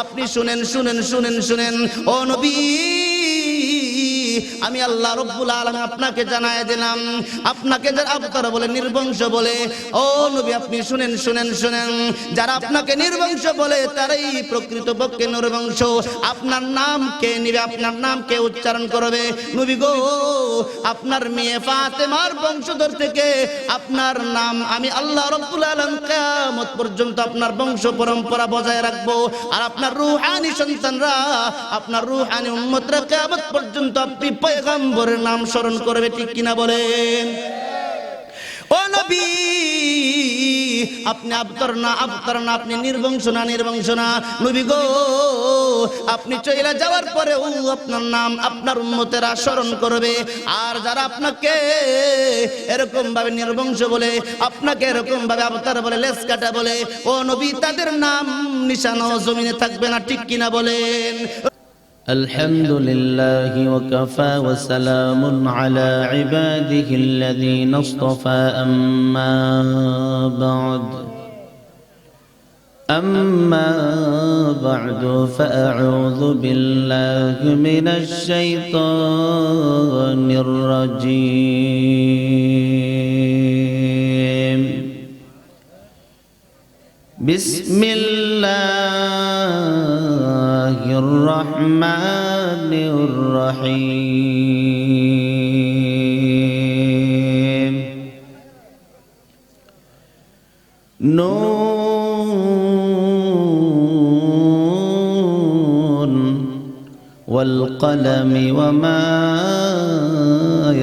আপনি শুনেন শুনেন শুনেন শুনেন ও নবী, আমি আল্লাহ রব্বুল আলামিন আপনাকে জানায় দিলাম, আপনাকে যারা আবতার বলে, নির্বংশ বলে, ও নবী আপনি শুনেন শুনেন শুনেন, যারা আপনাকে নির্বংশ বলে তারাই প্রকৃতপক্ষে নির্বংশ। আপনার নাম কে নিবে, আপনার নাম কে উচ্চারণ করবে? নবী গো, আপনার মেয়ে ফাতেমার বংশধর থেকে আপনার নাম আমি আল্লাহ রব্বুল আলামিন কিয়ামত পর্যন্ত আপনার বংশ পরম্পরা বজায় রাখবো। আর আপনার রূহানি সন্তানরা, আপনার রূহানি উম্মতরা কিয়ামত পর্যন্ত আপনি পয়গম্বরের নাম স্মরণ করবে। ঠিক কিনা বলেন? ও নবী, আপনি আবতার না, আবতার না, আপনি নির্বংশ না, নির্বংশ না। নবী গো, আপনি চলে যাওয়ার পরে ও আপনার নাম আপনার উম্মতেরা স্মরণ করবে। আর যারা আপনাকে এরকম ভাবে নির্বংশ বলে, আপনাকে এরকম ভাবে আবতার বলে, লেজ কাটা বলে, ও নবী তাদের নাম নিশানো জমিনে থাকবে না। ঠিক কিনা বলেন? الحمد لله وكفى وسلام على عباده الذين اصطفى أما بعد فأعوذ بالله من الشيطان الرجيم. بسم الله الرحمن الرحيم. نون والقلم وما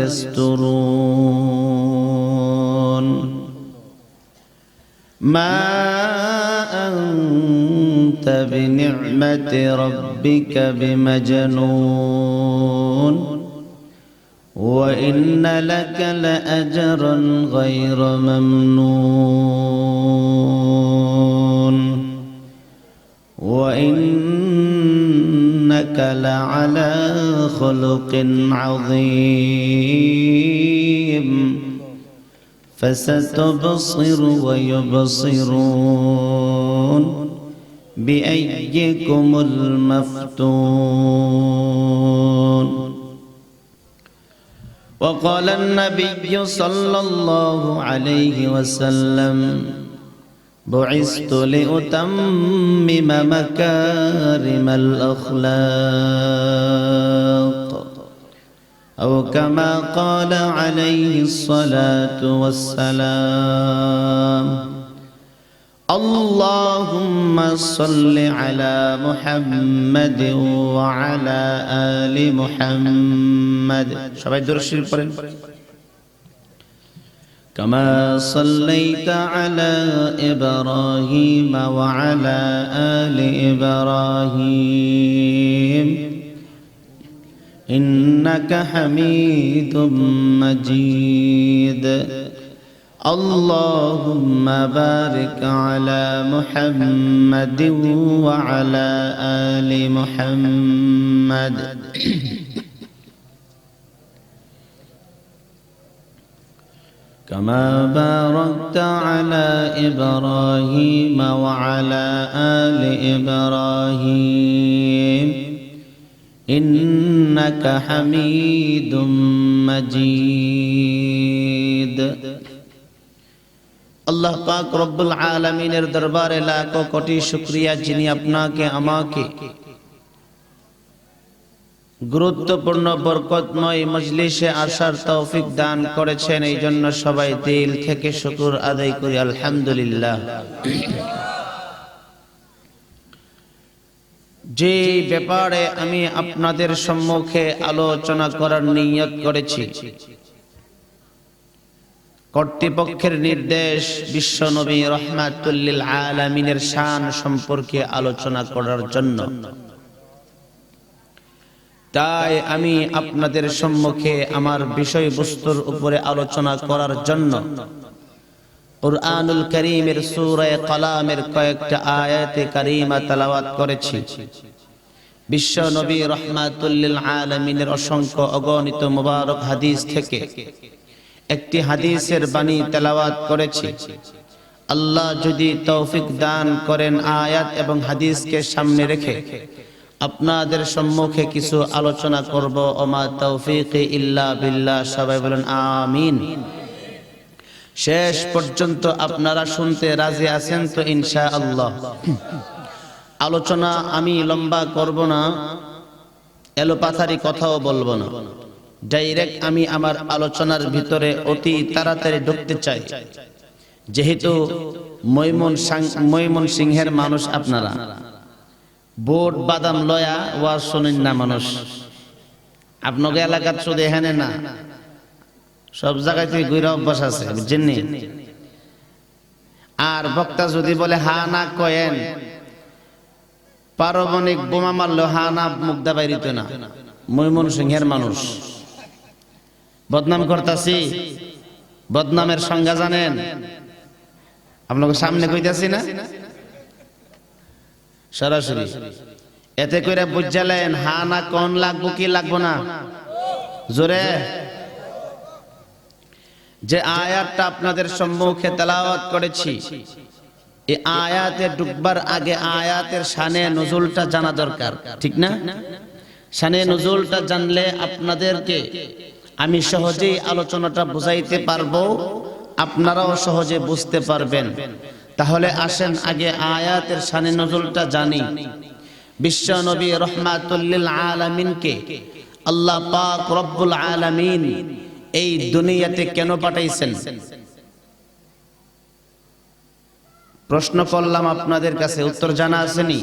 يسطرون. ما أنت بنعمة ربك بمجنون وإن لك لأجرا غير ممنون وإنك لعلى خلق عظيم. فستبصر ويبصرون بأيكم المفتون. وقال النبي صلى الله عليه وسلم بعثت لأتمم مكارم الأخلاق أو كما قال عليه الصلاة والسلام. اللهم صل على محمد وعلى آل محمد. সবাই দরুদ শরীফ পড়েন. كما صليت على إبراهيم وعلى آل إبراهيم إنك حميد مجيد. اللهم بارك على محمد وعلى آل محمد كما باركت على إبراهيم وعلى آل إبراهيم إنك حميد مجيد. আল্লাহ পাক রব্বুল আলামিনের দরবারে লাখো কোটি শুকরিয়া, যিনি আপনাকে আমাকে গুরুত্বপূর্ণ বরকতময় মজলিসে আসার তৌফিক দান করেছেন। এই জন্য সবাই দিল থেকে শুকর আদায় করি আলহামদুলিল্লাহ। যে ব্যাপারে আমি আপনাদের সম্মুখে আলোচনা করার নিয়ত করেছি, কর্তৃপক্ষের নির্দেশ বিশ্ব নবী রাহমাতুল লিল আলামিনের শান সম্পর্কে আলোচনা করার জন্য। তাই আমি আপনাদের সম্মুখে আমার বিষয়বস্তুর উপরে আলোচনা করার জন্য কুরআনুল কারীমের সূরা কালামের কয়েকটা আয়াতে কারীমা তেলাওয়াত করেছি। বিশ্ব নবী রাহমাতুল লিল আলামিনের অসংখ্য অগণিত মুবারক হাদিস থেকে একটি হাদিসের বাণী তেলাওয়াত করেছি। আল্লাহ যদি তৌফিক দান করেন, আয়াত এবং হাদিসকে সামনে রেখে আপনাদের সম্মুখে কিছু আলোচনা করব। ওমা তৌফিক ইল্লা বিল্লাহ। সবাই বলেন আমিন। শেষ পর্যন্ত আপনারা শুনতে রাজি আছেন তো ইনশাআল্লাহ? আলোচনা আমি লম্বা করব না, এলোপাথারি কথাও বলবো না, ডাইরেক্ট আমি আমার আলোচনার ভিতরে অতি তাড়াতাড়ি ঢুকতে চাই। যেহেতু ময়মনসিংহের মানুষ আপনারা, বোট বাদাম লয়া ওয়াজ শোনেন না মানুষ। আপনাকে এলাকার শুধু এখানে না, সব জায়গায় তুই ঘুরে অভ্যাস আছে, বুঝছেন নি? আর বক্তা যদি বলে হা না কয়েন, পারমাণবিক বোমা মারলেও হা না মুগ্ধা বাইরিত না। ময়মনসিংহের মানুষ বদনাম করতাছি, বদনামের সংজ্ঞা জানেন? আপনাকে সামনে কইতাছি না সরাসরি, এতে করে বুঝালেন হা না কোন লাগবো কি লাগবো না। জোরে যে আয়াতটা আপনাদের সম্মুখে তেলাওয়াত করেছি, এই আয়াতে ঢুকবার আগে আয়াতের শানে নজুলটা জানা দরকার, ঠিক না? শানে নজুলটা জানলে আপনাদেরকে আমি সহজেই আলোচনাটা বুঝাইতে পারবো, আপনারাও সহজে বুঝতে পারবেন। তাহলে আসেন আগে আয়াতের শানে নজুলটা জানি। বিশ্ব নবী রাহমাতুল লিল আলামিনকে আল্লাহ পাক রব্বুল আলামিন এই দুনিয়াতে কেন পাঠাইছেন? প্রশ্ন করলাম আপনাদের কাছে, উত্তর জানা আসেনি?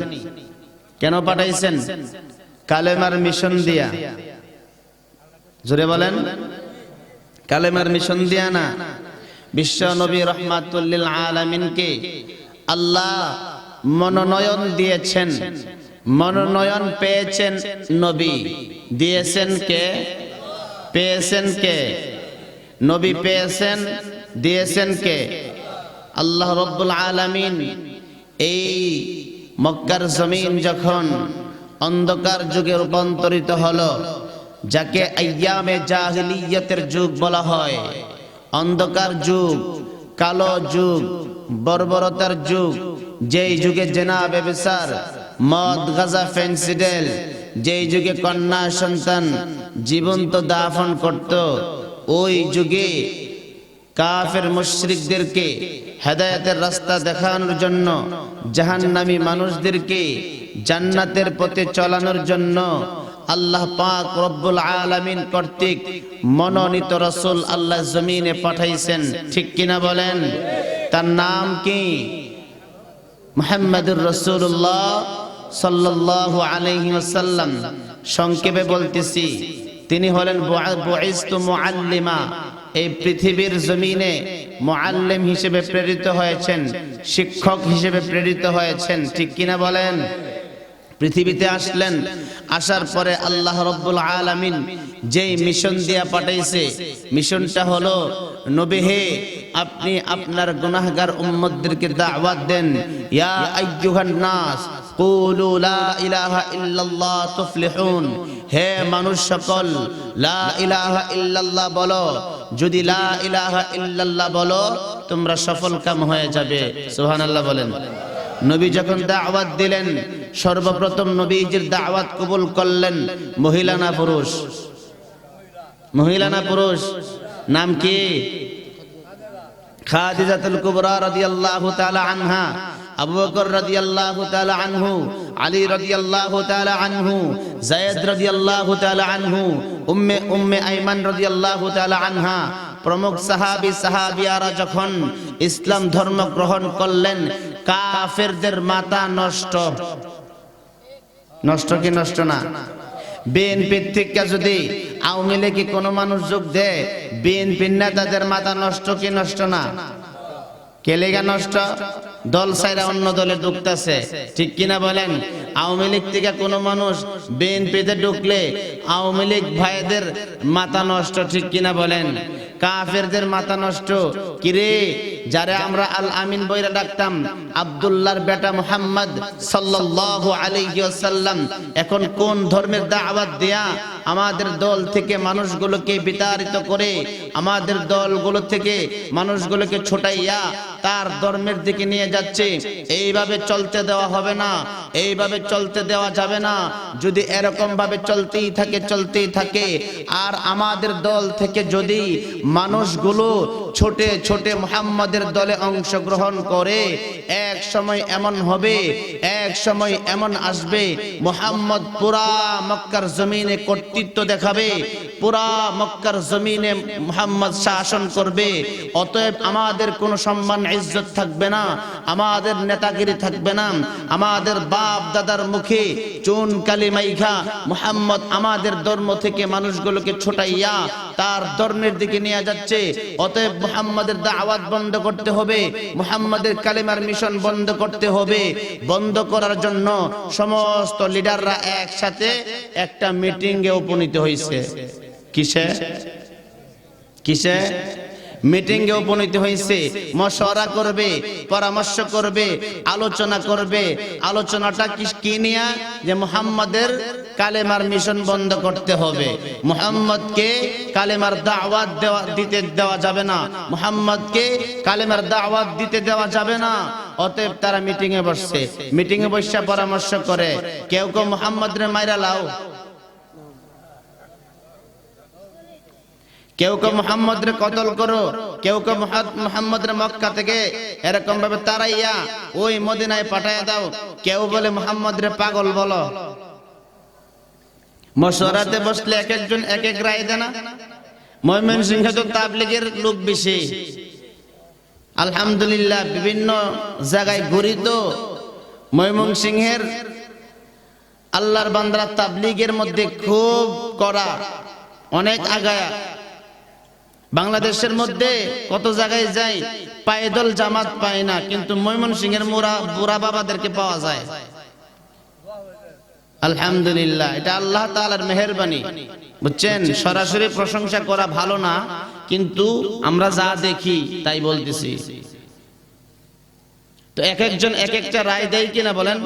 কেন পাঠাইছেন? কালেমার মিশন দিয়া। জোরে বলেন, কালেমার মিশন দিয়া না। বিশ্ব নবী রাহমাতুল লিল আলামিনকে আল্লাহ মনোনয়ন দিয়েছেন, মনোনয়ন পেয়েছেন নবী। দিয়েছেন কে? পেয়েছেন কে? নবী পেয়েছেন, দিয়েছেন কে? আল্লাহ রব্বুল আলামিন। এই মক্কার জমিন যখন অন্ধকার যুগে রূপান্তরিত হলো, যাকে আইয়ামে জাহিলিয়াতের যুগ বলা হয়, অন্ধকার যুগ, কালো যুগ, বর্বরতার যুগ, যেই যুগে জেনা ব্যভিচার, মদ গাঁজা ফেন্সিডেল, যেই যুগে কন্যা সন্তান জীবন্ত দাফন করত, ওই যুগে কাফের মুশরিকদেরকে হেদায়েতের রাস্তা দেখানোর জন্য, জাহান্নামী মানুষদেরকে জান্নাতের পথে চলানোর জন্য আল্লাহ পাক রব্বুল আলামিন কর্তৃক মনোনীত রাসূল আল্লাহ জমিনে পাঠাইছেন, ঠিক কিনা বলেন? তার নাম কি? মুহাম্মাদুর রাসূলুল্লাহ সাল্লাল্লাহু আলাইহি ওয়াসাল্লাম। সংক্ষেপে বলতেছি, তিনি হলেন বুইস্তু মুআল্লিমা। এই পৃথিবীর জমিনে মুআল্লিম হিসেবে প্রেরিত হয়েছেন, শিক্ষক হিসেবে প্রেরিত হয়েছেন, ঠিক কিনা বলেন? পৃথিবীতে আসলেন, আসার পরে আল্লাহ রব্বুল আলামিন যেই মিশন দিয়া পাঠাইছে, মিশনটা হলো, নবী হে, আপনি আপনার গুনাহগার উম্মতদেরকে দাওয়াত দেন। ইয়া আইয়ুহান নাস কুলু লা ইলাহা ইল্লাল্লাহ তুফলিহুন। হে মানুষ সকল, লা ইলাহা ইল্লাল্লাহ বলো। যদি লা ইলাহা ইল্লাল্লাহ বলো, তোমরা সফল কাম হয়ে যাবে। সুবহানাল্লাহ বলেন। নবী যখন দাওয়াত দিলেন, সর্বপ্রথম নবীজির দাওয়াত কবুল করলেন মহিলা না পুরুষ? মহিলা না পুরুষ? নাম কি? খাদিজাতুল কুবরা রাদিয়াল্লাহু তাআলা আনহা, আবু বকর রাদিয়াল্লাহু তাআলা আনহু, আলী রাদিয়াল্লাহু তাআলা আনহু, যায়েদ রাদিয়াল্লাহু তাআলা আনহু, উম্মে আইমান রাদিয়াল্লাহু তাআলা আনহা প্রমুখ সাহাবী সাহাবিয়ারা যখন ইসলাম ধর্ম গ্রহণ করলেন, কাফেরদের মাথা নষ্ট। নষ্ট কি নষ্ট না? বিএনপির থেকে যদি আওয়ামী লীগে কোনো মানুষ যোগ দেয়, বিএনপির নেতাদের মাথা নষ্ট কি নষ্ট না? কেলেগা নষ্ট? দল ছাইরা অন্য দলে ঢুকতেছে, ঠিক কিনা বলেন? আওয়ামী লীগ থেকে কোনো মানুষ বিএনপিতে ঢুকলে আওয়ামী লীগ ভাইদের মাথা নষ্ট, ঠিক কিনা বলেন? কাফেরদের মাথা নষ্ট। কিরে, যারে আমরা আল আমিন বইরা ডাকতাম, আব্দুল্লাহর বেটা মুহাম্মদ সাল্লাল্লাহু আলাইহি ওয়াসাল্লাম এখন কোন ধর্মের দাওয়াত দেয়া আমাদের দল থেকে মানুষগুলোকে বিতাড়িত করে, আমাদের দলগুলো থেকে মানুষগুলোকে ছোটাইয়া তার ধর্মের দিকে নিয়ে যাচ্ছে। এইভাবে চলতে দেওয়া হবে না, এইভাবে চলতে দেওয়া যাবে না। যদি এরকম ভাবে চলতেই থাকে আর আমাদের দল থেকে যদি মানুষগুলো ছোটে ছোটে মুহাম্মাদের দলে অংশগ্রহণ করে, এক সময় এমন হবে, এক সময় এমন আসবে, মুহাম্মদ পুরা মক্কার জমিনে কর্তৃত্ব দেখাবে, পুরা মক্কার জমিনে মুহাম্মদ শাসন করবে। অতএব আমাদের কোনো সম্মান ইজ্জত থাকবে না, আমাদের নেতাগিরি থাকবে না। আমাদের বাপ দাদার মুখে চুন কালি মাইখা মুহাম্মদ আমাদের ধর্ম থেকে মানুষগুলোকে ছোটাইয়া তার ধর্মের দিকে নিয়ে যাচ্ছে। অতএব মুহাম্মাদের দাওয়াত বন্ধ করতে হবে, মুহাম্মাদের কালেমার মিশন বন্ধ করতে হবে। বন্ধ করার জন্য সমস্ত লিডাররা একসাথে একটা মিটিংয়ে উপনীত হয়েছে। কিসে মিটিংয়ে উপনীত হয়েছে, মশওয়ারা করবে, পরামর্শ করবে, আলোচনা করবে। আলোচনাটা কি নিয়ে? যে মুহাম্মাদের কালেমার মিশন বন্ধ করতে হবে, মুহাম্মদকে কালেমার দাওয়াত দিতে দেওয়া যাবে না, মুহাম্মদকে কালেমার দাওয়াত দিতে দেওয়া যাবে না। অতএব তারা মিটিংয়ে বসছে, মিটিংয়ে বসে পরামর্শ করে। কেউ কেউ মুহাম্মদরে মাইরা লাও, কেউ কেউ মুহাম্মদরে কতল করো, কেউ কেউ মুহাম্মদরে মক্কা থেকে এরকম ভাবে তারাইয়া ওই মদিনায় পাঠাইয়া দাও। কেউ বলে মুহাম্মদরে পাগল বলো। মশওয়ারাতে বসলে এক একজন এক এক রায় দেয় না। ময়মনসিংহে তো তাবলীগের লোক বেশি, আলহামদুলিল্লাহ বিভিন্ন জায়গায় ঘুরি তো। ময়মনসিংহের আল্লাহর বান্দারা তাবলীগের মধ্যে খুব কড়া, অনেক আগায়া। বাংলাদেশের মধ্যে কত জায়গায় যাই, পায়দল জামাত পায় না, কিন্তু ময়মনসিংহের বুড়া বাবাদেরকে পাওয়া যায়। আলহামদুলিল্লাহ, এটা আল্লাহ তাআলার মেহেরবানি, বুঝছেন। সরাসরি প্রশংসা করা ভালো না, কিন্তু আমরা যা দেখি তাই বলতেছি। তো এক একজন এক একটা রায় দেয় কিনা বলেন?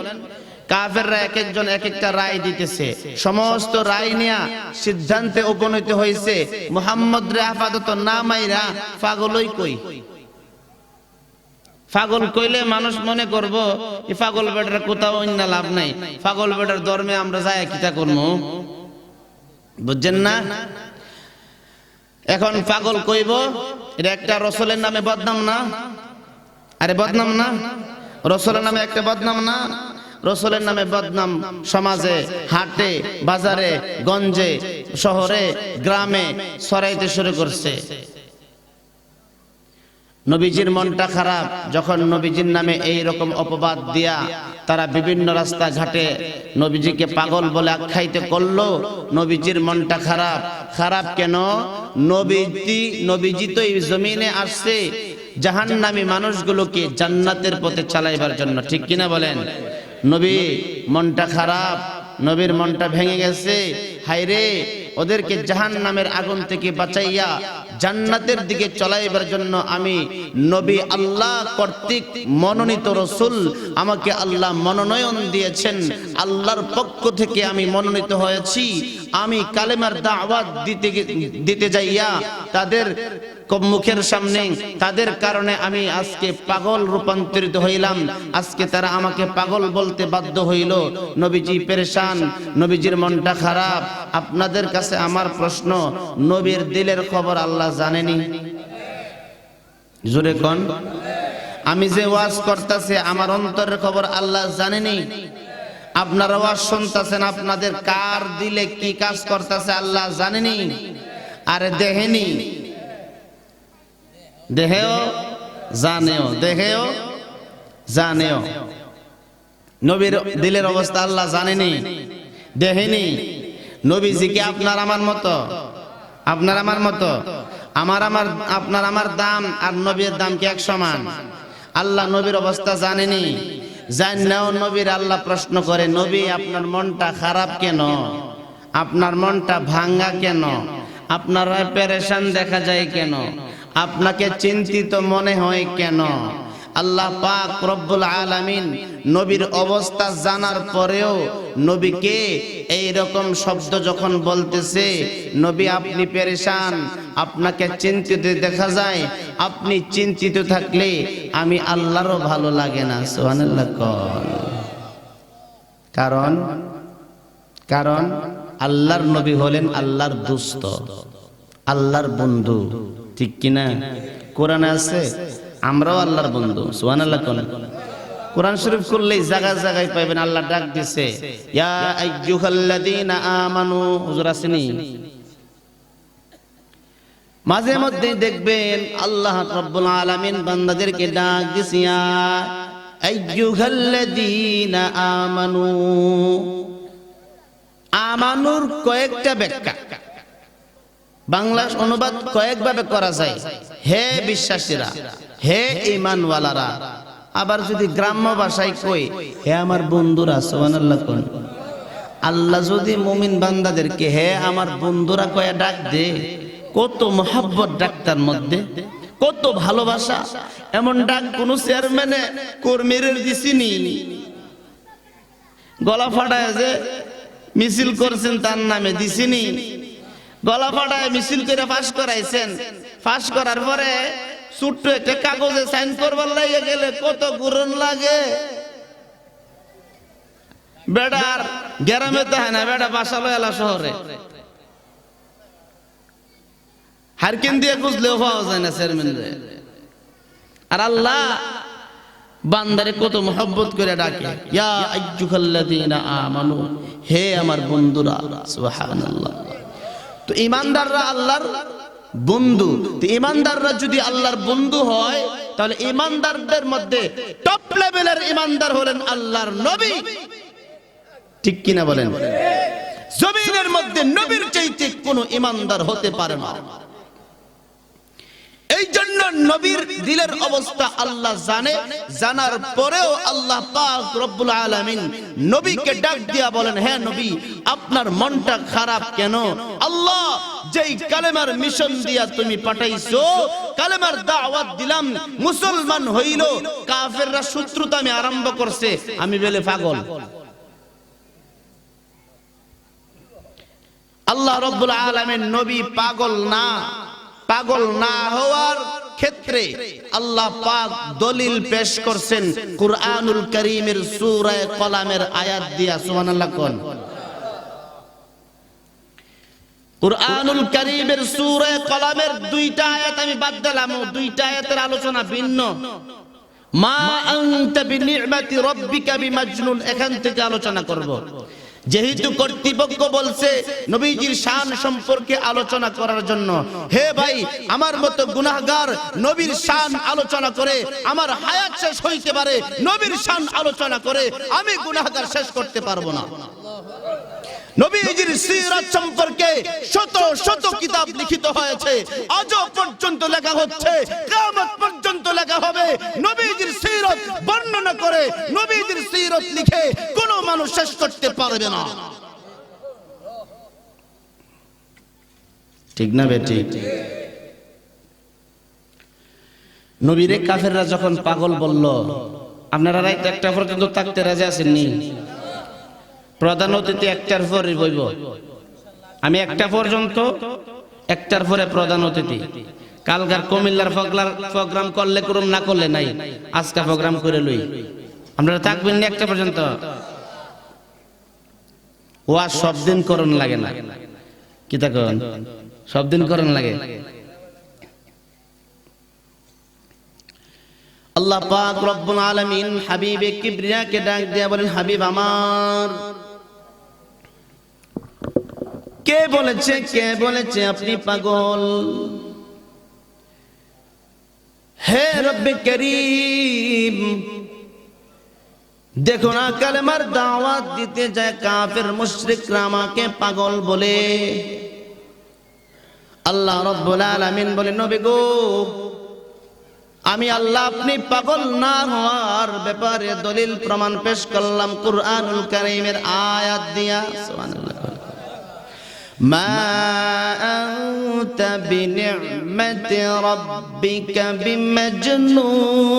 কাফেররা এক একজন এক একটা রায় দিতেছে। সমস্ত রায় নিয়ে সিদ্ধান্তে উপনীত হয়েছে মুহাম্মদ রে আপাতত না মাইরা পাগলই কই। পাগল কইলে মানুষ মনে করব এই পাগল বেটার কোথাও অন্য লাভ নাই, পাগল বেটার ধর্মে আমরা যাই কিটা করবো, বুঝছেন না? এখন পাগল কইব, এটা একটা রসুলের নামে বদনাম না? আরে বদনাম না? রসুলের নামে একটা বদনাম না? রসুলের নামে বদনাম সমাজে, হাটে, বাজারে, গঞ্জে, শহরে, গ্রামে ছড়াইতে শুরু করছে। নবীজির মনটা খারাপ যখন নবীজির নামে এই রকম অপবাদ দিয়া তারা বিভিন্ন রাস্তা ঘাটে নবীজিকে পাগল বলে আখ্যায়িত করলো। নবীজির মনটা খারাপ। খারাপ কেন? নবীজি তো এই জমিনে আসছে জাহান্নামী মানুষগুলোকে জান্নাতের পথে চালাইবার জন্য, ঠিক কিনা বলেন? নবী মনটা খারাপ, নবীর মনটা ভেঙে গেছে। হায়রে, ওদেরকে জাহান্নামের আগুন থেকে বাঁচাইয়া জান্নাতের দিকে চলাইবার জন্য আমি নবী আল্লাহ কর্তৃক মনোনীত রসুল, আমাকে আল্লাহ মনোনয়ন দিয়েছেন, আল্লাহর পক্ষ থেকে আমি মনোনীত হয়েছি। আমি কালেমার দাওয়াত দিতে যাইয়া তাদের মুখের সামনে তাদের কারণে আমি আজকে পাগল রূপান্তরিত হইলাম। আজকে তারা আমাকে পাগল বলতে বাধ্য হইল। নবীজি পেরেশান, নবীজির মনটা খারাপ। আপনাদের কাছে আমার প্রশ্ন, নবীর দিলের খবর আল্লাহ জানেনি? জোরে কোন? আমি যে ওয়াজ করতেছি আমার অন্তরের খবর আল্লাহ জানেনি? আপনারা ওয়াজ শুনতেছেন, আপনাদের কার দিলে কি কাজ করতেছে আল্লাহ জানেনি? আরে দেখেনি? দেহেও জানেও, দেহেও জানেও। নবীর দিলের অবস্থা আল্লাহ জানেনি, দেখেনি? নবীজিকে আপনার আমার মতো, আপনার আমার মতো, আপনার আমার দাম আর নবীর দাম কি এক সমান? আল্লাহ নবীর অবস্থা জানেনি? জানেও নবীর আল্লাহ প্রশ্ন করে, নবী আপনার মনটা খারাপ কেন? আপনার মনটা ভাঙ্গা কেন? আপনারা পেরেশান দেখা যায় কেন? আপনাকে চিন্তিত মনে হয় কেন? আল্লাহ পাক রব্বুল আলামিন নবীর অবস্থা জানার পরেও নবীকে এই রকম শব্দ যখন বলতেছে, নবী আপনি পেরেশান, আপনাকে চিন্তিত দেখা যায়, আপনি চিন্তিত থাকলে আমি আল্লাহরও ভালো লাগে না। সুবহানাল্লাহ। কারণ কারণ আল্লাহর নবী হলেন আল্লাহর দোস্ত, আল্লাহর বন্ধু, ঠিক কিনা? কোরআনে আছে আমরাও আল্লাহর বন্ধু। সুবহানাল্লাহ। কোরআন শরীফ করলেই জায়গায় জায়গায় পাইবেন আল্লাহ ডাক দিছে, ইয়া আইয়ুহাল্লাযীনা আমানু। হুজুর আসেনি? মাঝে মধ্যে দেখবেন আল্লাহ রাব্বুল আলামিন বান্দাদেরকে ডাক দিছে, ইয়া আইয়ুহাল্লাযীনা আমানু। আমানুর কয়েকটা ব্যাখ্যা, বাংলা অনুবাদ কয়েকভাবে করা যায়। হে বিশ্বাসীরা, হে ঈমানওয়ালারা। আবার যদি গ্রাম্য ভাষায় কই, হে আমার বন্ধুরা। সুবহানাল্লাহ। আল্লাহ যদি মুমিন বান্দাদেরকে হে আমার বন্ধুরা কয়ে ডাক দে, কত মহব্বত ডাকটার মধ্যে, কত ভালোবাসা। এমন ডাক কোন চেয়ারম্যানে কর্মীর দিছিনি। গলা ফাটায় যে মিছিল করছেন তার নামে দিছিনি। গলা ফাটায় মিছিল করে ফাঁস করাইছেন, ফাঁস করার পরে ছোট্ট একটা কাগজে সাইন করবার লাগে গেলে কত গুরন লাগে। বেড়ার গ্রামে তো হয় না, বেড়া বাসালো এলা শহরে হারকিন দিয়ে খুঁজলেও পাওয়া যায় না চেয়ারম্যান। আর আল্লাহ বান্দারে কত মহব্বত করে ডাকে, ইয়া আইয়ুহাল্লাযীনা আমানু, হে আমার বন্ধুরা। সুবহানাল্লাহ। তো ঈমানদাররা আল্লাহর বন্ধু। তো ঈমানদাররা যদি আল্লাহর বন্ধু হয়, তাহলে ঈমানদারদের মধ্যে টপ লেভেলের ঈমানদার হলেন আল্লাহর নবী, ঠিক কিনা বলেন? জমিনের মধ্যে নবীর চাইতে কোনো ঈমানদার হতে পারে না। এই জন্য নবীর দিলের অবস্থা আল্লাহ জানে, জানার পরেও আল্লাহ পাক রব্বুল আলামিন নবীকে ডাক দিয়া বলেন, হে নবী আপনার মনটা খারাপ কেন? আল্লাহ যেই কালেমার মিশন দিয়া তুমি পাঠাইছো, কালেমার দাওয়াত দিলাম, মুসলমান হইল, কাফেররা শত্রুতা আমি আরম্ভ করছে, আমি বলে পাগল। আল্লাহ রব্বুল আলামিন নবী পাগল না, পাগল না হওয়ার ক্ষেত্রে আল্লাহ পাক দলিল পেশ করছেন কুরআনুল কারীমের সূরা কলামের আয়াত দিয়া। সুবহানাল্লাহ। কোন কুরআনুল কারীমের সূরা কলামের দুইটা আয়াত আমি বাদ দিলাম, দুইটা আয়াতের আলোচনা ভিন্ন। মা আনতা বিনি'মাতি রাব্বিকা বিমাজনুন, এখান থেকে আলোচনা করব। যেহেতু কর্তৃপক্ষ বলছে নবীজির শান সম্পর্কে আলোচনা করার জন্য, হে ভাই আমার মতো গুনাহগার নবীর শান আলোচনা করে আমার হায়াত শেষ হইতে পারে, নবীর শান আলোচনা করে আমি গুনাহগার শেষ করতে পারবো না। নবীজির সিরাত সম্পর্কে শত শত কিতাব লিখিত হয়েছে, আজও পর্যন্ত লেখা হচ্ছে, কিয়ামত পর্যন্ত লেখা হবে। নবীজির সিরাত বর্ণনা করে, নবীজির সিরাত লিখে কোনো মানুষ শেষ করতে পারবে না, ঠিক না বেটি? নবীরে কাফেররা যখন পাগল বলল, আপনারা রাত একটা পর্যন্ত থাকতে রাজি আছেননি? প্রধান অতিথি একটার পরে বইব, আমি একটা পর্যন্ত, একটার পরে প্রধান অতিথি। কালকার কুমিল্লার প্রোগ্রাম করলে করুন, না করলে নাই, আজকে প্রোগ্রাম করে লই। আপনারা থাকবেন না একটা পর্যন্ত? ওয়া সব দিন করণ লাগে না, কি থাকুন সব দিন করণ লাগে। আল্লাহ পাক রব্বুল আলামিন হাবিবে কিবরিয়াকে ডাক দিয়া বলেন, হাবিব আমার, কে বলেছে, কে বলেছে আপনি পাগল? হে রব্বে করিম, দেখো না কালেমার দাওয়াত দিতে যায় কাফের মুশরিকরা আমাকে পাগল বলে। আল্লাহ রব্বুল আলামিন বলেন, নবী গো আমি আল্লাহ আপনি পাগল না হওয়ার ব্যাপারে দলিল প্রমাণ পেশ করলাম কুরআনুল কারীমের আয়াত দিয়া। সুবহানাল্লাহ। মা আনতা বিনি'মাতি রাব্বিকা বিমাজনুন।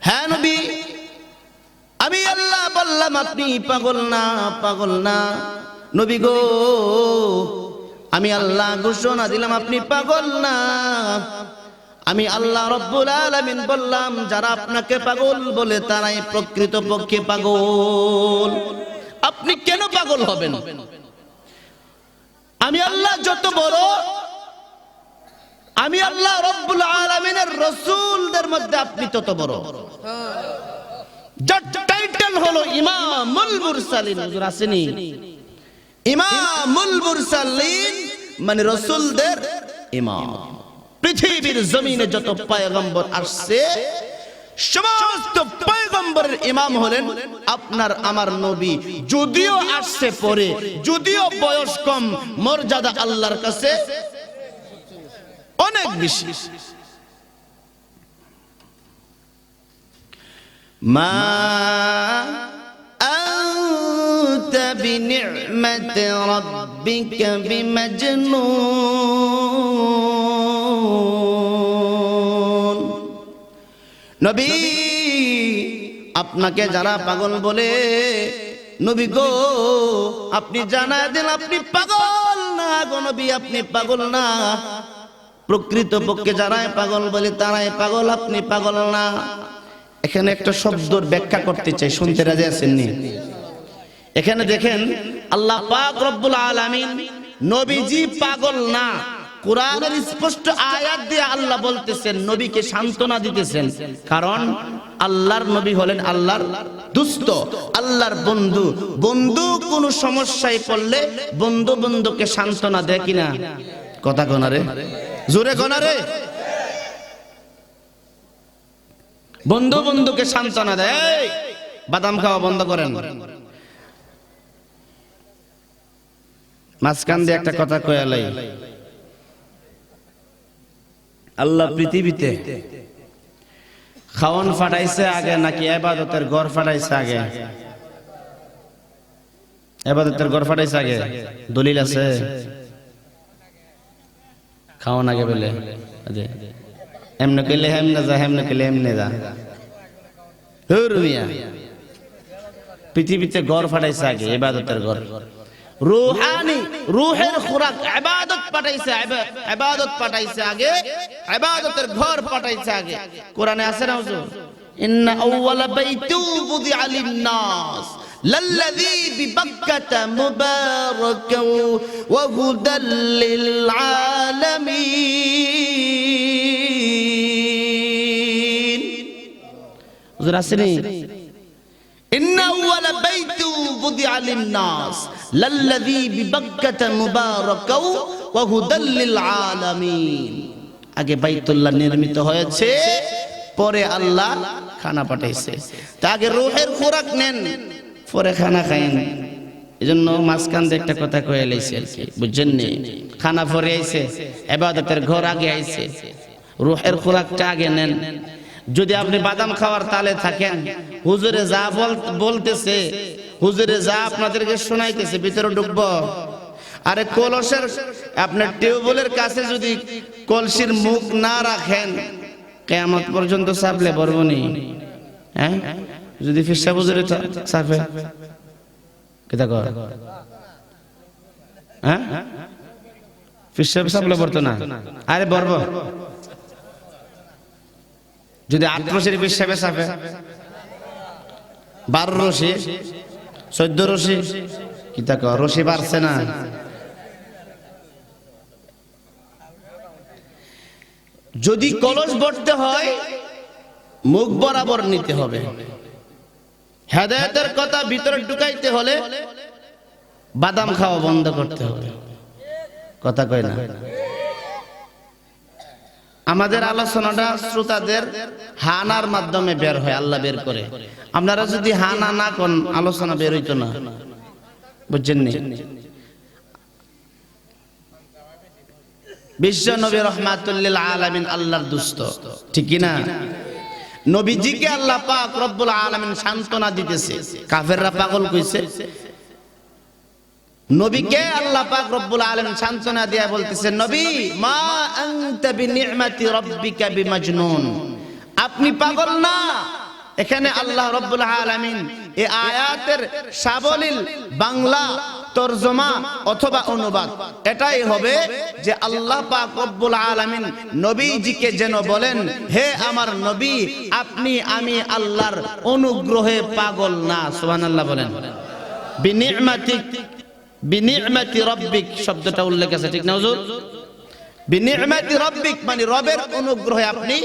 হ্যাঁ নবী, আমি আল্লাহ বললাম আপনি পাগল না, পাগল না। নবী গো, আমি আল্লাহ ঘোষণা দিলাম আপনি পাগল না। আমি আল্লাহ রব্বুল আলামিন বললাম যারা আপনাকে পাগল বলে তারাই প্রকৃতপক্ষে পাগল। আপনি কেন পাগল হবেন? আমি আল্লাহ যত বড়, আমি আল্লাহ রব্বুল আলামিনের রাসূলদের মধ্যে আপনি তত বড়। যার টাইটেল হলো ইমামুল মুরসালিন। হুজুর আসেনি? ইমামুল মুরসালিন মানে রাসূলদের ইমাম। পৃথিবীর জমিনে যত পয়গম্বর আসছে সমস্ত পয়গম্বরের ইমাম হলেন আপনার আমার নবী। যদিও আসছে পরে, যদিও বয়স কম, মর্যাদা আল্লাহর কাছে অনেক বেশি। মা আনতা বিনি'মাতি রাব্বিকা বিমাজনুন। নবী, আপনাকে যারা পাগল বলে, নবী গো আপনি জানায় দেন আপনি পাগল না গো নবী, আপনি পাগল না। প্রকৃতপক্ষে যারাই পাগল বলে তারাই পাগল, আপনি পাগল না। এখানে একটা শব্দর ব্যাখ্যা করতে চাই, শুনতে রাজি আছেননি? এখানে দেখেন আল্লাহ পাক রব্বুল আলামিন নবীজি পাগল না, কোরআনের স্পষ্ট আয়াত দিয়ে আল্লাহ বলতেছেন, নবীকে সান্ত্বনা দিতেছেন। কারণ আল্লাহর নবী হলেন আল্লাহর দুস্ত, আল্লাহর বন্ধু। বন্ধু কোন সমস্যায় পড়লে বন্ধু বন্ধুকে সান্ত্বনা দেয় কিনা? কথা কোনারে, জোরে কোনারে। বন্ধু বন্ধুকে সান্ত্বনা দেয়। এই বাদাম খাওয়া বন্ধ করেন। মাঝখান দিয়ে একটা কথা কয়ালাই, আল্লাহ পৃথিবীতে খাওয়ান ফাটাইছে আগে নাকি ইবাদতের ঘর ফাটাইছে আগে? ইবাদতের ঘর ফাটাইছে আগে, দলিল আছে? খাওয়ান আগে বলে এমনে কইলে হেমনে যা, হেমনে কইলে এমনে যা। পৃথিবীতে ঘর ফাটাইছে আগে, ইবাদতের ঘর। রূহানি রূহের খোরাক ইবাদত পাঠাইছে, ইবাদত পাঠাইছে আগে, ইবাদতের ঘর পাঠাইছে আগে। কোরআনে আছে না হুজুর? ইন্না আউওয়ালা বাইতু বুদিআ লিন-নাস লাল্লাযী বিবাক্কাতা মুবারাকান ওয়া হুদাল লিল-আলামিন। হুজুর আসেনি? ইন্না আউওয়ালা বাইতু বুদিআ লিন-নাস লাল্লাযী বিবাক্কাতা মুবারাকান ওয়া হুদাল লিল-আলামিন। আগে বাইতুল্লাহ নির্মিত হয়েছে, পরে আল্লাহ খানা পাঠাইছে। তা আগে রূহের খোরাক নেন, পরে খানা খায়েন। এজন্য মাঝখান দিয়ে একটা কথা কয়ে লাইছে আর কি, বুঝছেন নি? খানা পরে আইছে, ইবাদতের ঘর আগে আইছে, রূহের খোরাকটা আগে নেন। যদি আপনি বাদাম খাওয়ার তালে থাকেন, হুজুরে যা বলতেছে, হুজুরে যা আপনাদেরকে শোনাইতেছে ভিতরে ঢুকবো? আরে কলসের আপনার টিউবওয়েলের কাছে যদি কলসির মুখ না রাখেন, কিয়ামত পর্যন্ত চাপলে বরবনি। হ্যাঁ, যদি ফিরসা হুজুরে চাপে কিতা কর? হ্যাঁ, ফিরসা চাপলে বর্তো না। আরে বরব যদি 8 রশির ফিরসা চাপে, 12 রশি, 14 রশি, কিতা কর? রশি বাড়ছে না। যদি কলস ভরতে হয় মুখ বরাবর নিতে হবে। হেদায়েতের কথা ভিতরে ঢুকাইতে হলে বাদাম খাওয়া বন্ধ করতে হবে। কথা কয় না? আমাদের আলোচনাটা শ্রোতাদের হানার মাধ্যমে বের হয়, আল্লাহ বের করে। আপনারা যদি হানা না কোন, আলোচনা বের হইতো না, বুঝছেন নি? বিশ্ব নবী রহমাতুল লিল আলামিন আল্লাহর দুস্ত, ঠিক কি না? নবীজিকে আল্লাহ পাক রব্বুল আলামিন সান্ত্বনা দিতেছে। কাফেররা পাগল কইছে, নবীকে আল্লাহ পাক রব্বুল আলামিন সান্ত্বনা দিয়া বলতেছে, নবী মা আনতা বিনি'মাতি রাব্বিকা বিমাজনুন, আপনি পাগল না। এখানে আল্লাহ রব্বুল আলামিন এই আয়াতের সাবলীল বাংলা তরজমা অথবা অনুবাদ এটাই হবে যে আল্লাহ পাক রব্বুল আলামিন নবীজিকে যেন বলেন, হে আমার নবী, আপনি আমি আল্লাহর অনুগ্রহে পাগল না। সুবহানাল্লাহ বলেন। বিনি'মাতি রাব্বিক শব্দটা উল্লেখ আছে, ঠিক না হুজুর? বিনি'মাতি রাব্বিক মানে রবের অনুগ্রহে আপনি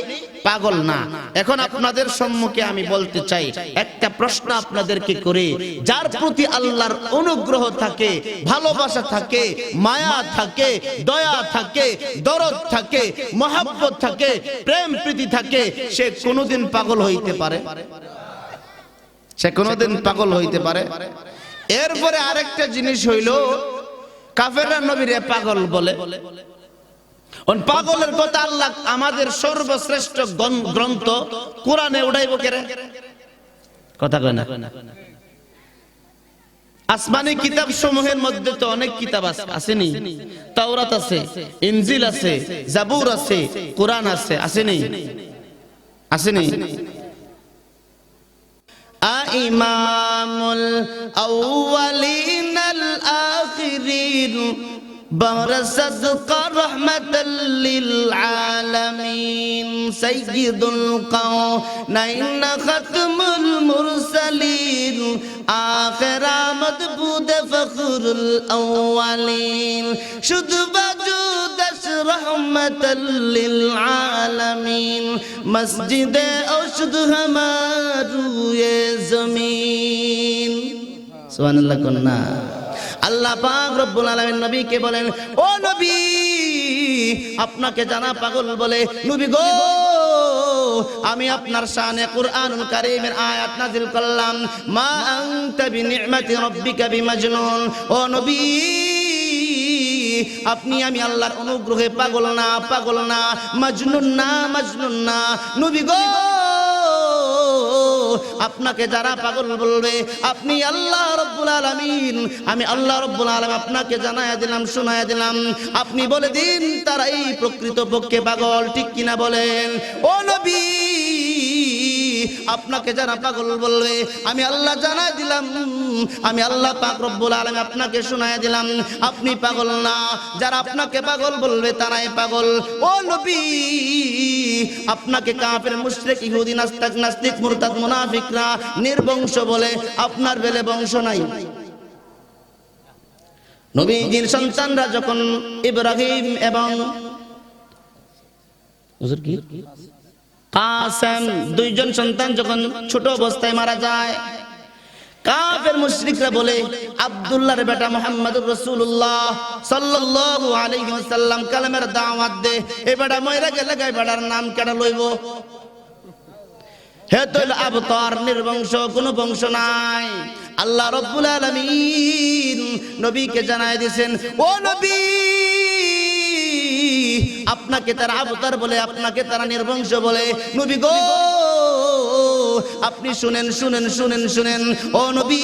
পাগল না। এখন আপনাদের সম্মুখে আমি বলতে চাই, একটা প্রশ্ন আপনাদেরকে করে, যার প্রতি আল্লাহর অনুগ্রহ থাকে, ভালোবাসা থাকে, মায়া থাকে, দয়া থাকে, দরদ থাকে, মহব্বত থাকে, প্রেম প্রীতি থাকে, সে কোনোদিন পাগল হইতে পারে? সে কোনোদিন পাগল হইতে পারে? এরপরে আরেকটা জিনিস হইল, কাফেররা নবীরে পাগল বলে। পাগলের কথা আল্লাহ আমাদের সর্বশ্রেষ্ঠ গ্রন্থ কোরআনে উঠাইব কেরে? কথা কয় না। আসমানি কিতাব সমূহের মধ্যে তো অনেক কিতাব আসেনি? তাওরাত আছে, ইনজিল আছে, জাবুর আছে, কোরআন আছে, আসেনি? আসেনি? ইমামুল আউয়ালিনাল আখিরিন برزق رحمة للعالمين سيد القونين ختم المرسلين آخر مدبود فخر الأولين شد وجودش رحمة للعالمين مسجد أشد همارو زمين سبحان الله كنا আল্লাহ পাক রব্বুল আলামিন নবীকে বলেন, ও নবী, আপনাকে জানা পাগল বলে। নবী গো, আমি আপনার শানে কুরআনুল কারীমের আয়াত নাযিল করলাম, মা আনতা বিনি'মাতি রাব্বিকা বিমাজনুন। ও নবী, আপনি আমি আল্লাহর অনুগ্রহে পাগল না, পাগল না, মাজনুন না, মাজনুন না। নবী গো, আপনাকে যারা পাগল বলবে, আপনি আল্লাহ রব্বুল আলামিন, আমি আল্লাহ রব্বুল আলামিন আপনাকে জানায়া দিলাম, শোনায়া দিলাম, আপনি বলে দিন তারাই প্রকৃত পক্ষে পাগল, ঠিক কিনা বলেন? ও নবী, আপনাকে যারা পাগল বলবে, আমি আল্লাহ জানায়া দিলাম, আমি আল্লাহ পাক রব্বুল আলামিন আপনাকে শোনায়া দিলাম, আপনি পাগল না। যারা আপনাকে পাগল বলবে তারাই পাগল। ও নবী, আপনাকে কাফের, মুশরিক, ইহুদি, নাস্তিক, মুরতাদ, মুনাফিকরা নির্বংশ বলে, আপনার বেলে বংশ নাই। নবীজির সন্তানরা যখন ইব্রাহিম এবং কাসেম দুইজন সন্তান যখন ছোট অবস্থায় মারা যায়, কাফের মুশরিকরা বলে, আব্দুল্লাহর বেটা মুহাম্মদুর রাসূলুল্লাহ সাল্লাল্লাহু আলাইহি ওয়াসাল্লাম কালেমার দাওয়াত দে, এই বেটা মইরা গেলে গায় বেটার নাম কেডা লইব? হে তোল আবতার, নির্বংশ, কোনো বংশ নাই। আল্লাহ রাব্বুল আলামিন নবীকে জানায় দিয়েছেন, ও নবী, আপনাকে তারা আবতার বলে, আপনাকে তারা নির্বংশ বলে। নবী গো, আপনি শুনেন, শুনেন, শুনেন, শুনেন। ও নবী,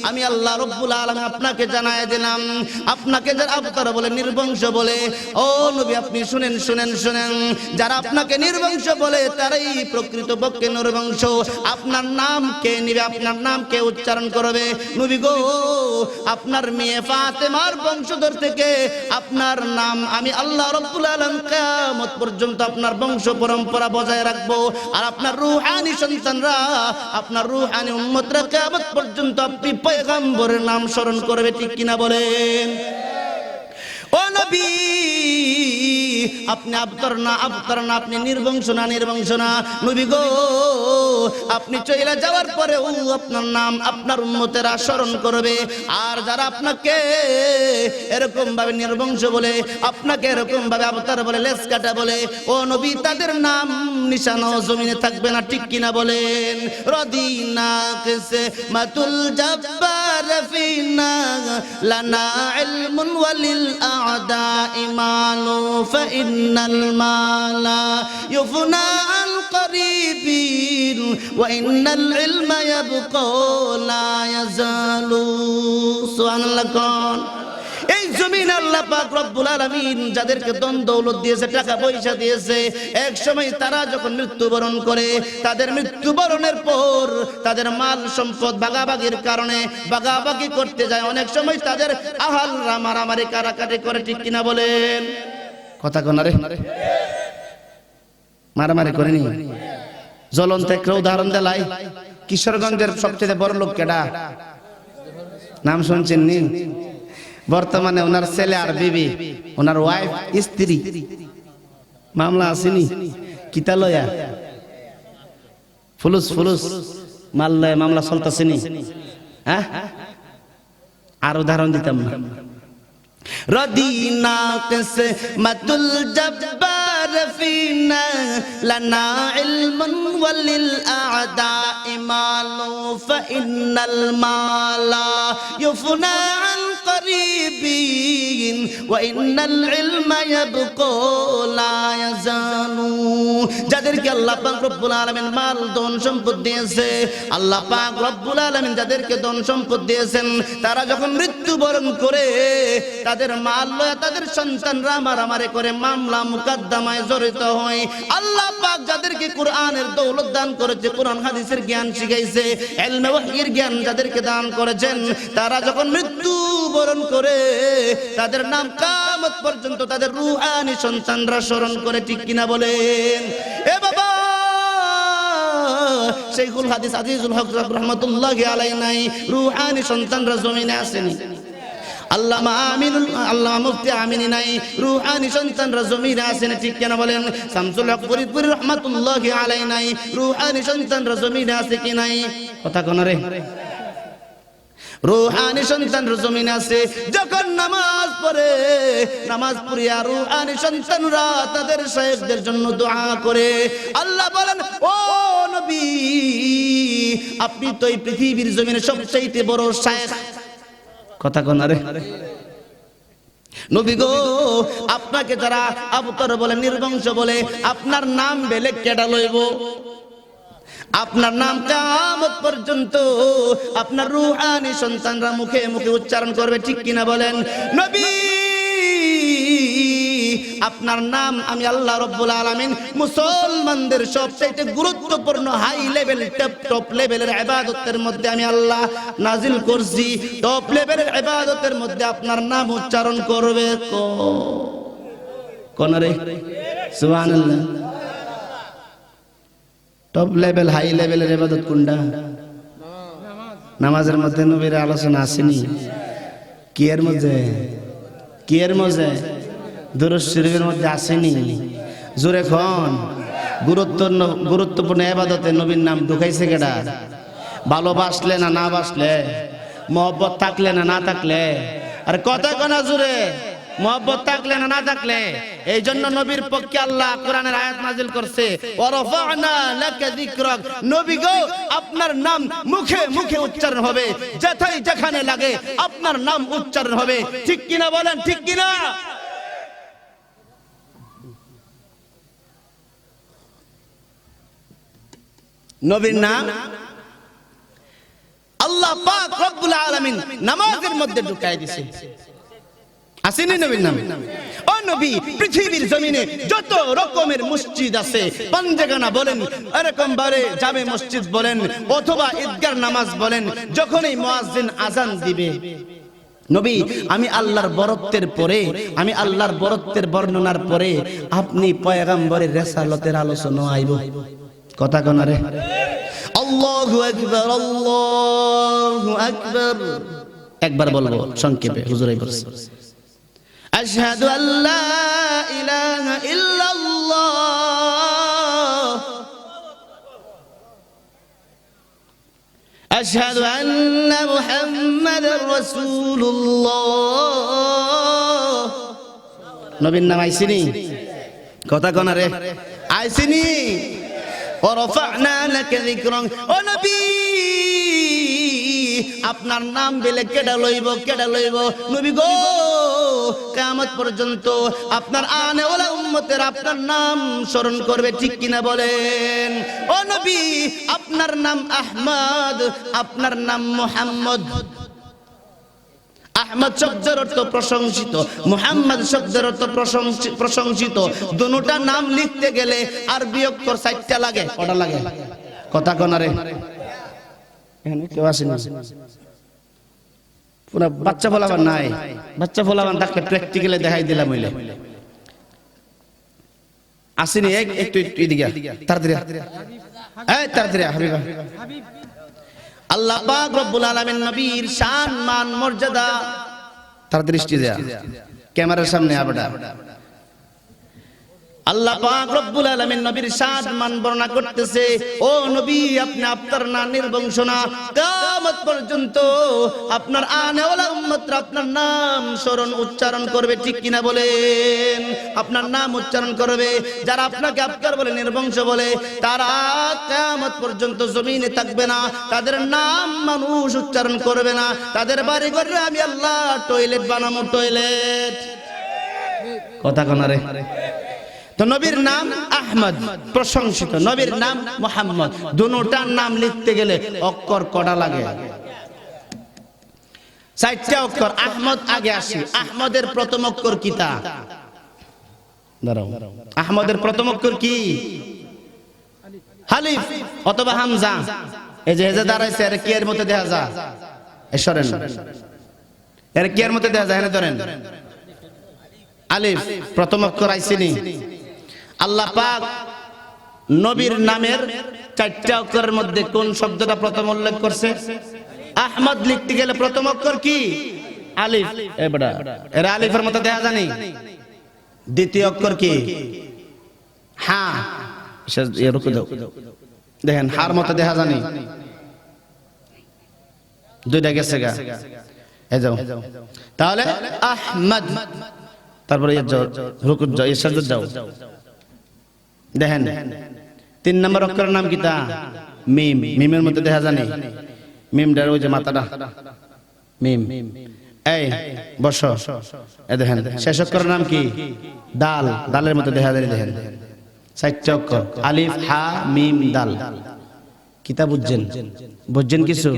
আমি আল্লাহ রব্বুল আলামিন আপনাকে জানায় দিলাম, আপনাকে যারা আবতার বলে, নির্বংশ বলে। ও নবী, আপনি শুনেন, শুনেন, শুনেন। যারা আপনাকে নির্বংশ বলে তারাই প্রকৃত পক্ষে নির্বংশ। আপনার নাম কে নিবে? আপনার নাম কে উচ্চারণ করবে? নবী গো, আপনার মেয়ে ফাতেমার বংশধর থেকে আপনার নাম আমি আল্লাহ রব্বুল আলামিন কিয়ামত পর্যন্ত আপনার বংশ পরম্পরা বজায় রাখবো। আর আপনার রূহানি সন্তানরা, আপনার রূহানি উম্মতরা কিয়ামত পর্যন্ত আপনি পয়গম্বরের নাম স্মরণ করবে, ঠিক কিনা বলেন? ও নবী, আপনি আবতার না, আবতার না, আপনি নির্বংশ না, নির্বংশ না। নবী গো, আপনি চলে যাওয়ার পরে ও আপনার নাম আপনার উম্মতেরা স্মরণ করবে। আর যারা আপনাকে এরকম ভাবে নির্বংশ বলে, আপনাকে এরকম ভাবে আবতার বলে, লেস কাটা বলে, ও নবী, তাদের নাম নিশানা জমিনে থাকবে না, ঠিক কিনা বলেন? রদিনা কিসে মাতুল জব্বার فينا لنا علم وللأعداء مال فإن المال يفنى عن قريب وإن العلم يبقى لا يزال سبحان الله كون এই জমিন আল্লাহ পাক রব্বুল আলামিন যাদেরকে ধন দৌলত দিয়েছে টাকা পয়সা দিয়েছে এক সময় তারা যখন মৃত্যুবরণ করে তাদের মৃত্যুবরণের পর তাদের মাল সম্পদ ভাগাভাগির কারণে ভাগাভাগি করতে যায় অনেক সময় তাদের আহালরা মারামারি কাটাকাটি করে ঠিক কিনা বলেন কথা কোন রে মারামারি করেনি জ্বলন্ত একটা উদাহরণ দিলাই কিশোরগঞ্জের সবচেয়ে বড় লোক কেডা নাম শুনছেন নি বর্তমানে ওনার ছেলে আর বিবি ওনার ওয়াইফ স্ত্রী মামলা আসেনি কিতালয়া ফুলুস ফুলুস মাল্লায় মামলা চলতেছেনি হ্যাঁ আর উদাহরণ দিতাম না রদিনা কিসমাতুল জব্বার ফিনা লানা ইলমুন ওয়ালিল আ'দা'i মালু ফাইন্নাল মালা ইউফনা আন করিবিন ওয়া ইন্নাল ইলমা ইয়াবকা লা ইয়াজালু যাদেরকে আল্লাহ পাক রব্বুল আলামিন মাল ধন সম্পদ দিয়েছে আল্লাহ পাক রব্বুল আলামিন যাদেরকে ধন সম্পদ দিয়েছেন তারা যখন মৃত্যুবরণ করে তাদের মাল লয়ে তাদের সন্তানরা মারামারি করে মামলা মুকদ্দমায় জড়িত হয় আল্লাহ পাক যাদেরকে কোরআনের দৌলত দান করেছে কোরআন হাদিসের জ্ঞান শিখাইছে ইলমে ওয়াহীর জ্ঞান যাদেরকে দান করেছেন তারা যখন মৃত্যুবরণ করে তাদের নাম কিয়ামত পর্যন্ত তাদের রূহানি সন্তানরা স্মরণ করে ঠিক কিনা বলেন এ বাবা শাইখুল হাদিস আজিজুল হক রাহমাতুল্লাহি আলাইহি নাই রূহানি সন্তানরা জমিনে আসেনি আল্লামা আমিনুল আল্লামা মুফতি আমিনী নাই রূহানি সন্তানরা জমিনে আসেন ঠিক কেন বলেন শামসুল হক ফরিদপুরি রাহমাতুল্লাহি আলাইহি নাই রূহানি সন্তানরা জমিনে আছে কি নাই কথা কোন রে রূহানি সন্তানরা জমিনে আছে যখন নামাজ পড়ে নামাজ পড়িয়া রূহানি সন্তানরা তাদের শায়েখদের জন্য দোয়া করে আল্লাহ বলেন ও নবী আপনি তো এই পৃথিবীর জমিনে সবচেয়ে বড় শায়েখ কথা কোন রে নবী গো আপনাকে যারা আবতার বলে নির্বংশ বলে আপনার নাম বেলে কেডা লইব আপনার নাম কিয়ামত পর্যন্ত আপনার রূহানি সন্তানরা মুখে মুখে উচ্চারণ করবে ঠিক কিনা বলেন নবী আপনার নাম আমি আল্লাহ রাব্বুল আলামিন মুসলমানদের সবচেয়ে গুরুত্বপূর্ণ হাই লেভেল টপ লেভেলের ইবাদতের মধ্যে আমি আল্লাহ নাজিল করছি টপ লেভেলের ইবাদতের মধ্যে আপনার নাম উচ্চারণ করবে কোন রে সুবহানাল্লাহ টপ লেভেল হাই লেভেলের ইবাদত কোনটা নামাজের মধ্যে নবীর আলোচনা আসেনি কি এর মধ্যে দুরূদ শরীফের মধ্যে আসেনি জোরে কোন গুরুত্বপূর্ণ ইবাদতে নবীর নাম ঢুকাইছে কেডা ভালোবাসলে না না বাসলে মহব্বত থাকলে না না থাকলে আর কথা কোনা জোরে মহব্বত থাকলে না না থাকলে এই জন্য নবীর পক্ষে আল্লাহ কোরআনের আয়াত নাজিল করছে ওয়ারাফা'না লাকা যিকরাক নবী গো আপনার নাম মুখে মুখে উচ্চারণ হবে যেথায় যেখানে লাগে আপনার নাম উচ্চারণ হবে ঠিক কিনা বলেন ঠিক কিনা নবীর নাম আল্লাহ পাক রব্বুল আলামিন নামাজের মধ্যে ঢুকাই দিয়েছে আসেনি নবীর নাম ও নবী পৃথিবীর জমিনে যত রকমের মসজিদ আছে পাঞ্জাগানা বলেন এরকম বারে জামে মসজিদ বলেন অথবা ঈদগাহ নামাজ বলেন যখনই মুয়াজ্জিন আযান দিবে নবী আমি আল্লাহর বরত্বের পরে আমি আল্লাহর বরত্বের বর্ণনার পরে আপনি পয়গম্বরের রিসালাতের আলোচনা আইব কথা কোন রে আল্লাহু আকবার একবার বলবো সংক্ষেপে হুজুরাই বলছে আশহাদু আল্লা ইলাহা ইল্লাল্লাহ আশহাদু আন্না মুহাম্মাদার রাসূলুল্লাহ নবীর নাম আইছিনি কথা কোন রে আইছিনি ওয়ারাফা'না লাকা যিকরাক ও নবী আপনার নাম বেলে কেডা লইব নবী গো কিয়ামত পর্যন্ত আপনার আনেওয়ালা উম্মতের আপনার নাম স্মরণ করবে, ঠিক কিনা বলেন? ও নবী, আপনার নাম আহমদ, আপনার নাম মুহাম্মদ। আহমদ শব্দের অর্থ প্রশংসিত, মুহাম্মদ শব্দের অর্থ প্রশংসিত। দুটোটা নাম লিখতে গেলে আরবি অক্ষর 4টা লাগে। কটা লাগে? কথা কোনারে এখানে কেউ আসেনি? পুরা বাচ্চা ফলাবান নাই? বাচ্চা ফলাবান থাকলে প্র্যাকটিক্যালে দেখাই দিলাম হইলে। আসেনি? একটু এদিকে তাড়াতাড়ি, এই তাড়াতাড়ি হাবিবা। আল্লাহ পাক রব্বুল আলামিন নবীর শান মান মর্যাদা, তার দৃষ্টি দেয়া ক্যামেরার সামনে আবডা। আল্লাহ পাক রব্বুল আলামিন নবীর শান মান বর্ণনা করতেছে। ও নবী, আপনি আপনার না নির্বংশ না, কিয়ামত পর্যন্ত আপনার আনেওয়ালা উম্মতরা আপনার নাম স্মরণ উচ্চারণ করবে, ঠিক কিনা বলেন? আপনার নাম উচ্চারণ করবে। যারা আপনাকে আপনার বলে নির্বংশ বলে, তারা কিয়ামত পর্যন্ত জমিনে থাকবে না, তাদের নাম মানুষ উচ্চারণ করবে না। তাদের বাড়ি ঘরে আমি আল্লাহ টয়লেট বানাবো, টয়লেট। কথা কোনারে? তো নবীর নাম আহমদ প্রশংসিত, নবীর নাম মুহাম্মদ। দুটোটার নাম লিখতে গেলে অক্ষর কটা লাগে? 4টা অক্ষর। আহমদ আগে আসি। আহমদের প্রথম অক্ষর কি? তা দাঁড়াও, আহমদের প্রথম অক্ষর কি? আলিফ অথবা হামজা। এই যে হেজে দাঁড়াইছে, এর কি এর মধ্যে দেখা যায়? সরেন, এর কি এর মধ্যে দেখা যায়? এনে ধরেন আলিফ প্রথম অক্ষর আইসিনি। আল্লাহ পাক নবীর নামের 4টা অক্ষরের মধ্যে কোন শব্দটা প্রথম উল্লেখ করছে? আহমদ লিখতে গেলে প্রথম অক্ষর কি? আলিফ। এবড়া এর আলিফের মতো দেখা জানি। দ্বিতীয় অক্ষর কি? হা। রুকু দাও, দেখেন হার মতো দেখা জানি। দুইটা গেছে গা, এ যাও। তাহলে আহমদ, তারপরে রুকু যাও, সাজদা যাও। দেখেন 3 নম্বর অক্ষরের নাম কি? তা মিম। মিমের মধ্যে দেখা জানি। মিমটার ওই যে মাথাটা, মিম। এই বসো, এই দেখেন শেষ অক্ষরের নাম কি? দাল। দালের মধ্যে দেখা জানি। দেখেন 4টা অক্ষর, আলিফ হা মিম দাল। কিতা বুঝছেন? বুঝছেন কিছু?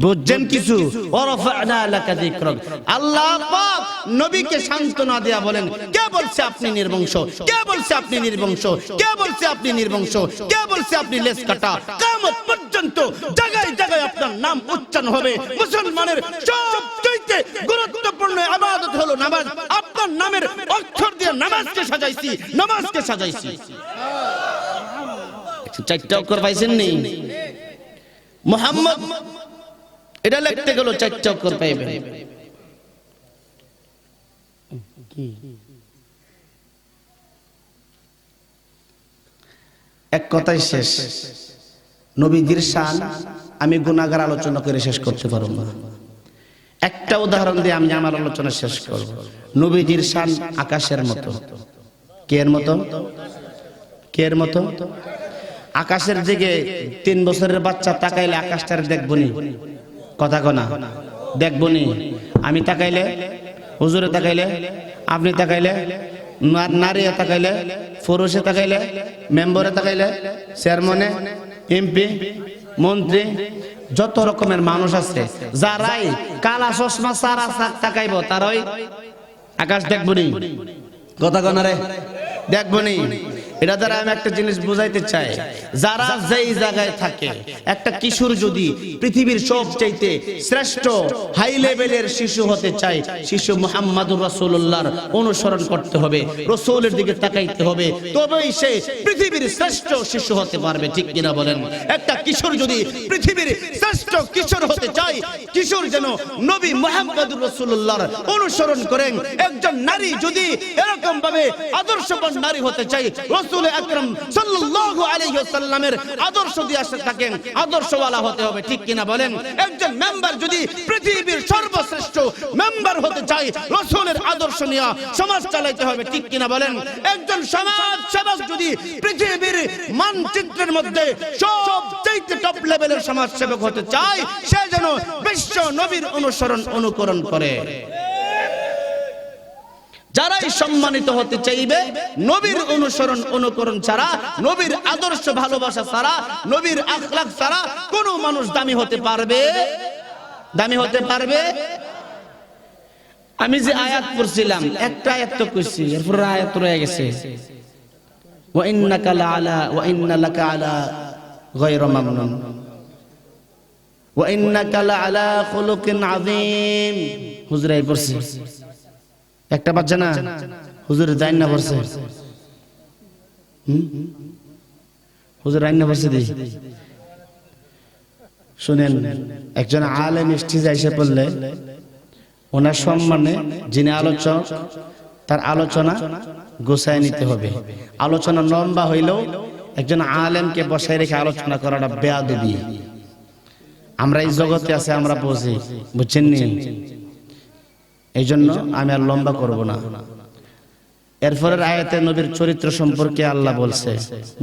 বুঝছেন কিছু? ওয়ারাফা'না লাকা যিকরাক। আল্লাহ পাক নবীকে সান্তনা দেয়া বলেন, কে বলছে আপনি নির্বংশ? কে বলছে আপনি নির্বংশ? কে বলছে আপনি নির্বংশ? কে বলছে আপনি লেজ কাটা? কিয়ামত পর্যন্ত জায়গায় জায়গায় আপনার নাম উচ্চারণ হবে। মুসলমানের সবচেয়ে গুরুত্বপূর্ণ ইবাদত হলো নামাজ। আপনার নামের অক্ষর দিয়ে নামাজকে সাজাইছি, নামাজকে সাজাইছি। 4টা অক্ষর পাইছেন নি? মুহাম্মদ এটা লিখতে গেল 4টা অক্ষর পাইবেন। এক কথাই শেষ। নবীজির শান আমি গুনাহগার আলোচনা করে শেষ করতে পারবো না। একটা উদাহরণ দিয়ে আমি আমার আলোচনা শেষ করব। নবীজির শান আকাশের মতো। কে এর মতো? কে এর মতো? আকাশের দিকে 3 বছরের বাচ্চা তাকাইলে আকাশটার দেখবনি? কথা কনা দেখবনি? আমি তাকাইলে, হুজুরে তাকাইলে, আপনি তাকাইলে, নারী তাকাইলে, পুরুষে তাকাইলে, মেম্বারে তাকাইলে, চেয়ারম্যানে, এমপি, মন্ত্রী, যত রকমের মানুষ আছে, যারাই কালা চশমা সারা তাকাইব তারাই আকাশ দেখবনি? কথা কনা রে? দেখবনি? এটা দ্বারা আমি একটা জিনিস বুঝাইতে চাই, যারা যেই জায়গায় থাকে, একটা কিশোর যদি পৃথিবীর সবচাইতে শ্রেষ্ঠ হাই লেভেলের শিশু হতে চায়, শিশু মুহাম্মদুর রাসূলুল্লাহর অনুসরণ করতে হবে, রাসূলের দিকে তাকাইতে হবে, তবেই সে পৃথিবীর শ্রেষ্ঠ শিশু হতে পারবে, ঠিক কিনা বলেন? একটা কিশোর যদি পৃথিবীর শ্রেষ্ঠ কিশোর হতে চায়, কিশোর যেন নবী মুহাম্মদুর রাসূলুল্লাহর অনুসরণ করেন। একজন নারী যদি এরকম ভাবে আদর্শবান নারী হতে চায়, রাসূল আকরাম সাল্লাল্লাহু আলাইহি ওয়াসাল্লামের আদর্শ দিয়ে আসতে থাকেন, আদর্শওয়ালা হতে হবে, ঠিক কিনা বলেন? একজন মেম্বার যদি পৃথিবীর সর্বশ্রেষ্ঠ মেম্বার হতে চায়, রাসূলের আদর্শ নিয়ে সমাজ চালাতে হবে, ঠিক কিনা বলেন? একজন সমাজ সেবক যদি পৃথিবীর মানচিত্রের মধ্যে সবচেয়ে টপ লেভেলের সমাজ সেবক হতে চায়, সে যেন বিশ্ব নবীর অনুকরণ করে। যারাই সম্মানিত হতে চাইবে, নবীর অনুকরণ ছাড়া, নবীর আদর্শ ভালোবাসা ছাড়া, নবীর আখলাক ছাড়া কোন মানুষ দামি হতে পারবে? আমি যে আয়াত পড়ছিলাম, একটা আয়াত তো কইছি, এরপর আয়াত রয়ে গেছে, ওয়া ইন্নাকা লাকা আলা গায়রা মামনুন ওয়া ইন্নাকা লাআলা খুলুকিন আযীম। হুজুরাই পড়ছে, একটা বাচ্চা না হুজুরের দাইন না পড়ছে, হুজুর আইন না পড়ছে। দি শুনেন, একজন আলেম স্টেজে এসে পড়লে ওনার সম্মানে যিনি আলোচক, তার আলোচনা গোছায় নিতে হবে। আলোচনা লম্বা হইলেও একজন আলেমকে বসায় রেখে আলোচনা করাটা বেয়াদবি। আমরা এই জগতে আছে, আমরা বুঝি, বুঝছেন নি? এই জন্য আমি আর লম্বা করব না। এরপরের আয়াতে নবীর চরিত্র সম্পর্কে আল্লাহ বলছে।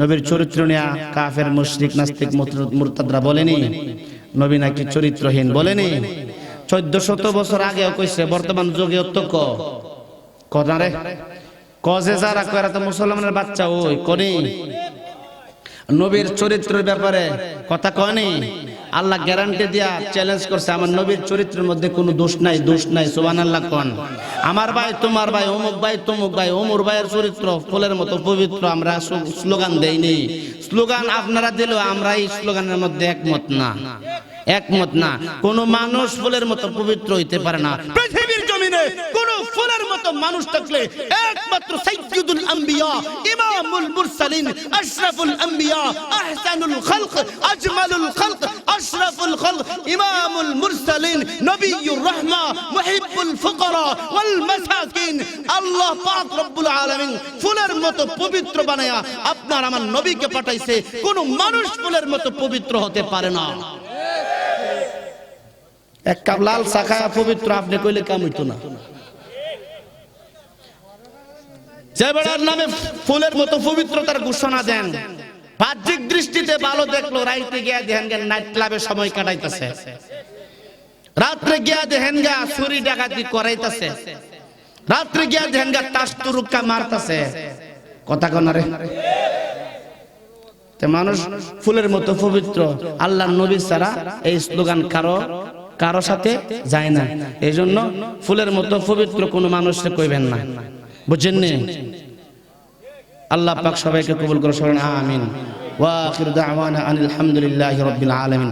নবীর চরিত্র নিয়ে কাফের, মুশরিক, নাস্তিক, মুরতাদরা বলেনি নবী নাকি চরিত্রহীন, বলেনি? 1400 বছর আগেও কইছে, বর্তমান যুগে তো কনারে কজে যারা কয়রা তো মুসলমানের বাচ্চা ওই কোনি নবীর চরিত্রের ব্যাপারে কথা কয়নি। আল্লাহ গ্যারান্টি দিয়া চ্যালেঞ্জ করছে, আমার নবীর চরিত্রের মধ্যে কোনো দোষ নাই। সুবহানাল্লাহ কোন? আমার ভাই, তোমার ভাই, অমুক ভাই, তমুক ভাই, অমর ভাইয়ের চরিত্র ফুলের মতো পবিত্র। আমরা স্লোগান দেইনি, স্লোগান আপনারা দিলেও আমরা এই স্লোগানের মধ্যে একমত না। কোন মানুষ ফুলের মতো পবিত্র হইতে পারে না। পৃথিবীর জমিনে কোন ফুলের মতো মানুষ থাকলে একমাত্র সাইয়্যিদুল আম্বিয়া, ইমামুল মুরসালিন, আশরাফুল আম্বিয়া, আহসানুল খালক, আজমালুল খালক, আশরাফুল খালক, ইমামুল মুরসালিন, নবিয়্যুর রাহমা, মুহিব্বুল ফুকারা ওয়াল মাসাকিন, আল্লাহ পাক রব্বুল আলামিন ফুলের মতো পবিত্র বানায়া আপনার আমার নবীকে পাঠাইছে। কোন মানুষ ফুলের মতো পবিত্র হতে পারে না। এক কাপ লাল চা খায়া পবিত্র আপনি কইলে কাম হইতো না। যে বেড়ার নামে ফুলের মতো পবিত্রতার ঘোষণা দেন, বাহ্যিক দৃষ্টিতে ভালো দেখলো, রাইতে গিয়া দেখেন গা নাইট ক্লাবে সময় কাটাইতেছে, রাত্রে গিয়া দেখেন গা চুরি ডাকাতি করাইতেছে, রাত্রে গিয়া দেখেন গা তাস তুরুক্কা মারতেছে। কথা কনারে মানুষ ফুলের মতো পবিত্র, আল্লাহর নবী ছাড়া এই স্লোগান কারো সাথে যায় না। এই জন্য ফুলের মতো পবিত্র কোন মানুষকে কইবেন না, বুঝছেন নি? আল্লাহ পাক সবাইকে কবুল করে, আমিন। ওয়া আখিরু দাওয়ানা আনিল হামদুলিল্লাহি রাব্বিল আলামিন।